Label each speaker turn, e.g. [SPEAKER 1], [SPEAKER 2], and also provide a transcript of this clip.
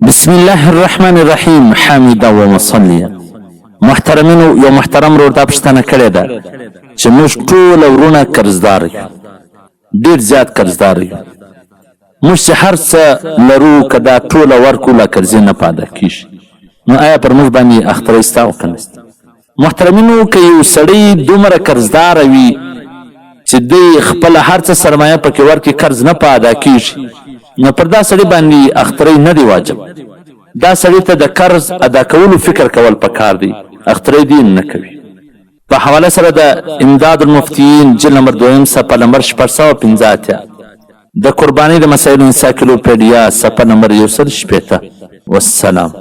[SPEAKER 1] بسم الله الرحمن الرحیم حامدا و مصلیا. محترمینو، یو محترم ورور دا پوښتنه کړې ده چې موږ ټول ورونه قرضدار یو، ډېر زیات قرضدار یو. موږ چې هر څه لرو که دا ټوله ورکړو له قرضې نه په ادا کېږي، نو آیا پر موږ باندې اختری سته او که نسته؟ محترمینو، که یو سړی دومره قرضداره وي چې دی خپله هر څه سرمایه پکې ورکړي، قرض نه په ادا کېږي، نو پر دا سړي باندې اختری نه دی واجب. دا سړي ته د قرض ادا کولو فکر کول پکار دی، اختری دی نه کوي. په حواله سره د امداد المفتیین جلد نمبر 2 صفحه نمبر 685 د قربانۍ د مسایلو انسایکلوپیډیا صفحه نمبر 160. والسلام.